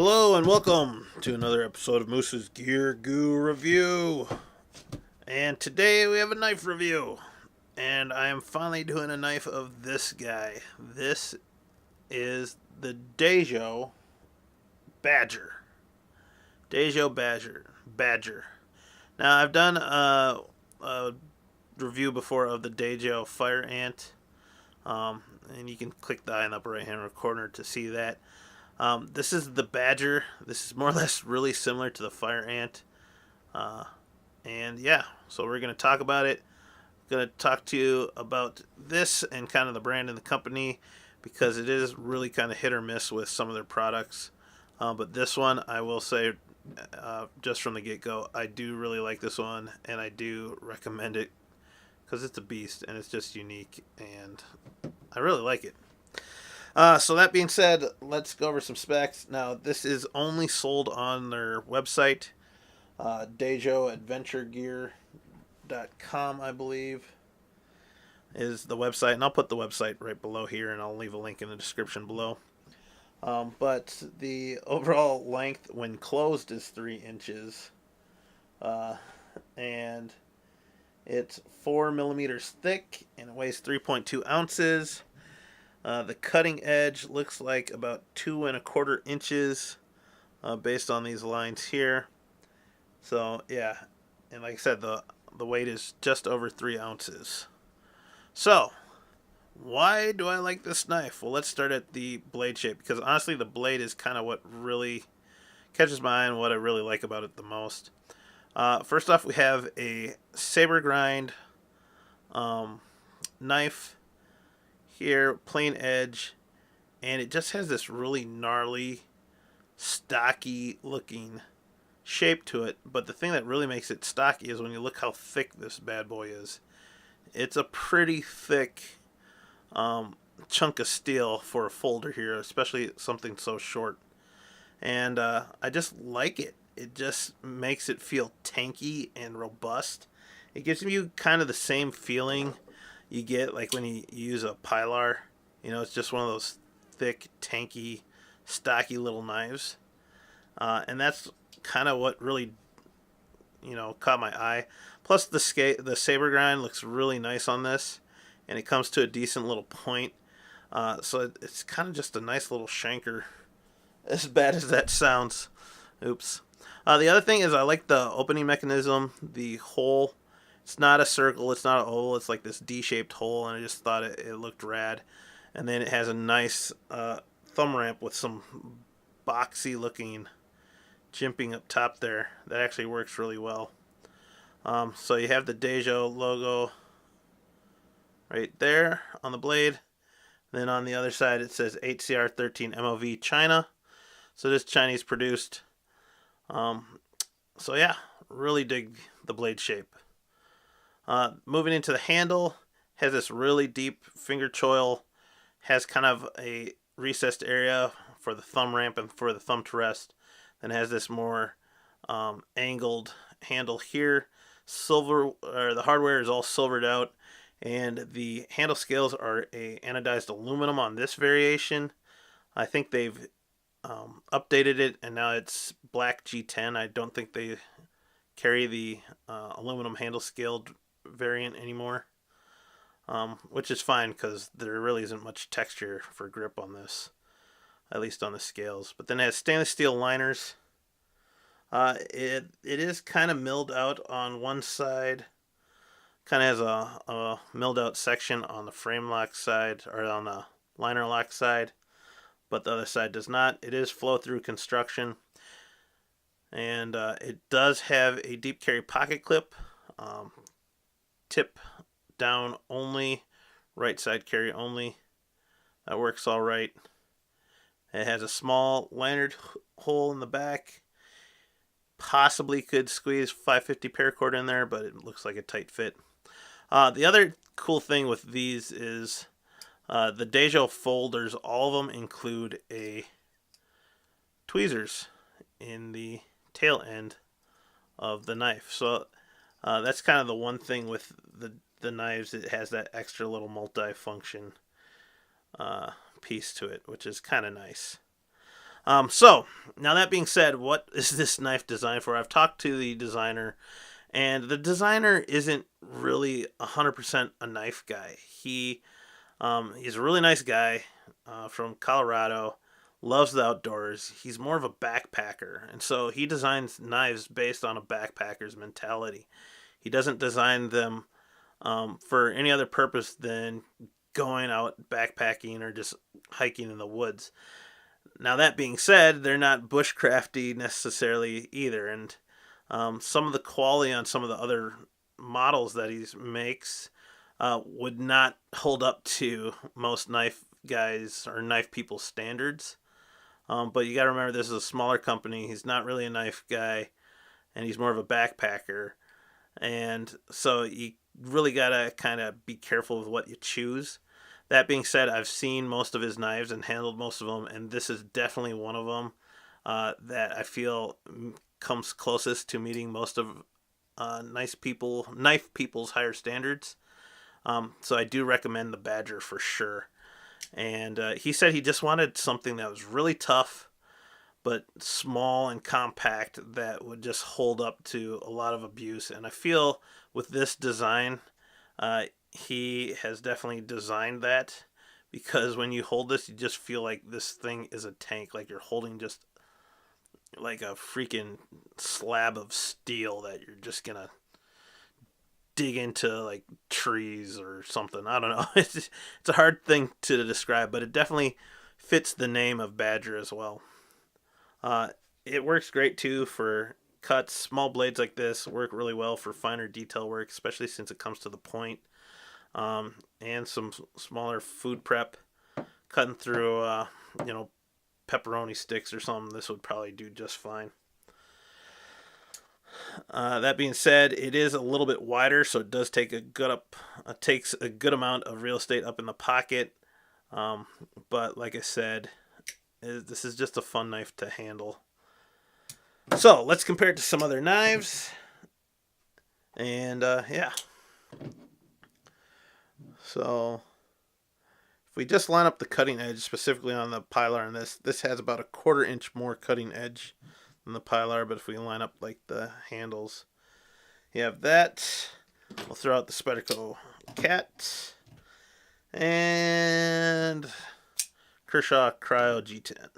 Hello and welcome to another episode of Moose's Gear Goo Review. And today we have a knife review. And I am finally doing a knife of this guy. This is the Dajo Badger. Dajo Badger. Now I've done a review before of the Dajo Fire Ant. And you can click the eye in the upper right hand corner to see that. This is the Badger. This is more or less really similar to the Fire Ant. And yeah, so we're going to talk about it. Going to talk to you about this and kind of the brand and the company because it is really kind of hit or miss with some of their products. But this one, I will say, just from the get-go, I do really like this one and I do recommend it because it's a beast and it's just unique and I really like it. So that being said, let's go over some specs. Now, this is only sold on their website, DajoAdventureGear.com, I believe, is the website. And I'll put the website right below here, and I'll leave a link in the description below. But the overall length when closed is 3 inches. And it's 4 millimeters thick, and it weighs 3.2 ounces. The cutting edge looks like about 2.25 inches based on these lines here. So yeah, and like I said, the weight is just over 3 ounces. So why do I like this knife? Well, let's start at the blade shape because honestly the blade is kind of what really catches my eye and what I really like about it the most. First off, we have a saber grind knife here, plain edge, and it just has this really gnarly, stocky looking shape to it. But the thing that really makes it stocky is when you look how thick this bad boy is. It's a pretty thick chunk of steel for a folder here, especially something so short. And I just like it. It just makes it feel tanky and robust. It gives you kind of the same feeling you get like when you use a Pilar. You know, it's just one of those thick, tanky, stocky little knives. And that's kind of what really, caught my eye. Plus the saber grind looks really nice on this. And it comes to a decent little point. So it's kind of just a nice little shanker. As bad as that sounds. Oops. The other thing is I like the opening mechanism, the hole. It's not a circle, it's not an oval, it's like this D-shaped hole, and I just thought it looked rad. And then it has a nice thumb ramp with some boxy looking jimping up top there. That actually works really well. So you have the Dajo logo right there on the blade. Then on the other side it says HCR13 MOV China. So this Chinese produced. So yeah, really dig the blade shape. Moving into the handle, has this really deep finger choil, has kind of a recessed area for the thumb ramp and for the thumb to rest, then has this more angled handle here. The hardware is all silvered out, and the handle scales are a anodized aluminum on this variation. I think they've updated it, and now it's black G10. I don't think they carry the aluminum handle scaled variant anymore, which is fine because there really isn't much texture for grip on this, at least on the scales. But then it has stainless steel liners. It is kind of milled out on one side, kind of has a milled out section on the frame lock side, or on the liner lock side, but the other side does not. It is flow through construction, and it does have a deep carry pocket clip. Tip down only, right side carry only. That works all right. It has a small lanyard hole in the back. Possibly could squeeze 550 paracord in there, but it looks like a tight fit. The other cool thing with these is the Dajo folders. All of them include a tweezers in the tail end of the knife. So that's kind of the one thing with the knives. It has that extra little multi-function piece to it, which is kind of nice. So now that being said, what is this knife designed for? I've talked to the designer, and the designer isn't really 100% a knife guy. He's a really nice guy from Colorado, loves the outdoors. He's more of a backpacker, and so he designs knives based on a backpacker's mentality. He doesn't design them for any other purpose than going out backpacking or just hiking in the woods. Now, that being said, they're not bushcrafty necessarily either, and some of the quality on some of the other models that he makes would not hold up to most knife guys or knife people's standards. But you got to remember, this is a smaller company. He's not really a knife guy, and he's more of a backpacker. And so you really got to kind of be careful with what you choose. That being said, I've seen most of his knives and handled most of them, and this is definitely one of them that I feel comes closest to meeting most of knife people's higher standards. So I do recommend the Badger for sure. And he said he just wanted something that was really tough, but small and compact that would just hold up to a lot of abuse. And I feel with this design, he has definitely designed that, because when you hold this, you just feel like this thing is a tank, like you're holding just like a freaking slab of steel that you're just gonna dig into like trees or something. I don't know. It's a hard thing to describe, but it definitely fits the name of Badger as well. It works great too for cuts. Small blades like this work really well for finer detail work, especially since it comes to the point. And some smaller food prep, cutting through, pepperoni sticks or something. This would probably do just fine. That being said, it is a little bit wider, so it does take takes a good amount of real estate up in the pocket. But like I said, this is just a fun knife to handle. So let's compare it to some other knives, and yeah. So if we just line up the cutting edge specifically on the Pilar, and this has about a 1/4 inch more cutting edge than the Pilar, but if we line up like the handles, you have that. We'll throw out the Spectacle Cat and Kershaw Cryo G10.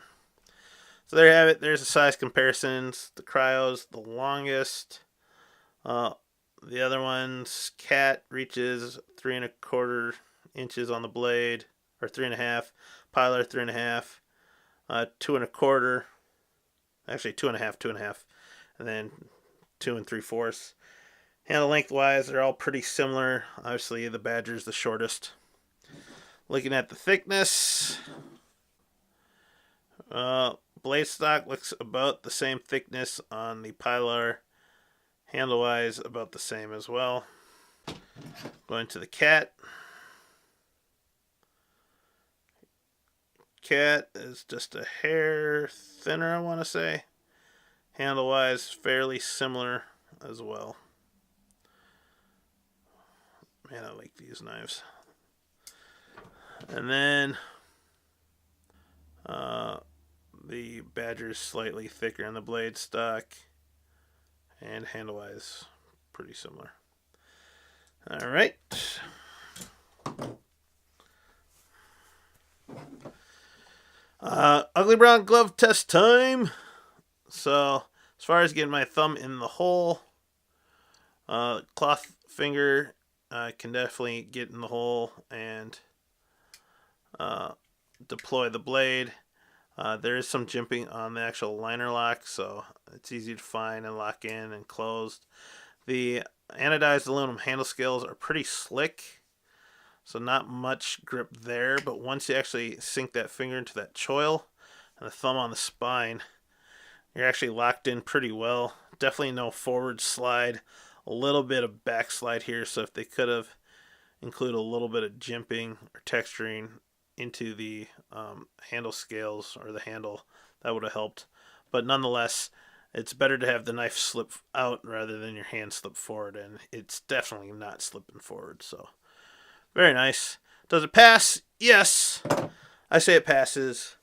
So there you have it. There's the size comparisons. The Cryo's the longest. The other one's Cat reaches 3 1/4 inches on the blade, or 3.5. Pilar 3.5. 2 1/4. Actually 2.5, 2.5, and then 2 3/4. Handle lengthwise, they're all pretty similar. Obviously, the Badger's the shortest. Looking at the thickness, blade stock looks about the same thickness on the Pilar. Handle-wise, about the same as well. Going to the Cat. Cat is just a hair thinner, I want to say. Handle-wise, fairly similar as well. Man, I like these knives. And then the Badger's slightly thicker in the blade stock, and handle-wise, pretty similar. All right. Ugly brown glove test time. So, as far as getting my thumb in the hole, cloth finger can definitely get in the hole and deploy the blade. There is some jimping on the actual liner lock, so it's easy to find and lock in and closed. The anodized aluminum handle scales are pretty slick, so not much grip there, but once you actually sink that finger into that choil and the thumb on the spine, you're actually locked in pretty well. Definitely no forward slide, a little bit of back slide here, so if they could have included a little bit of jimping or texturing into the handle scales or the handle, that would have helped. But nonetheless, it's better to have the knife slip out rather than your hand slip forward, and it's definitely not slipping forward. So very nice. Does it pass? Yes. I say it passes.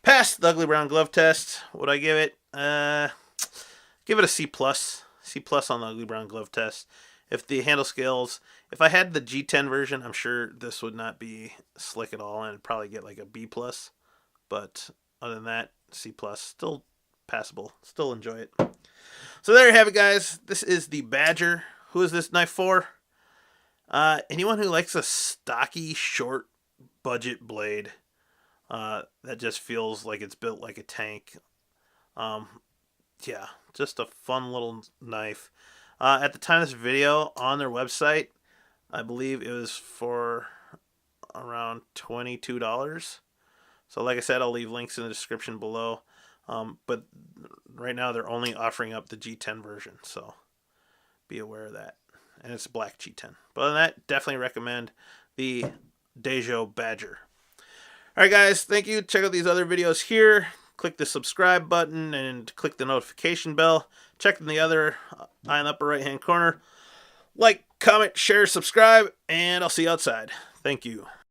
Passed the ugly brown glove test. Would I give it? Give it a C plus. C plus on the ugly brown glove test. If the handle scales, if I had the G10 version, I'm sure this would not be slick at all, and I'd probably get like a B plus. But other than that, C plus, still passable. Still enjoy it. So there you have it, guys. This is the Badger. Who is this knife for? Anyone who likes a stocky, short budget blade that just feels like it's built like a tank. Yeah, just a fun little knife. At the time of this video, on their website, I believe it was for around $22. So like I said, I'll leave links in the description below. But right now they're only offering up the G10 version, so be aware of that. And it's black G10. But other than that, definitely recommend the Dajo Badger. Alright guys, thank you. Check out these other videos here. Click the subscribe button and click the notification bell. Check in the other eye in the upper right hand corner. Like, comment, share, subscribe, and I'll see you outside. Thank you.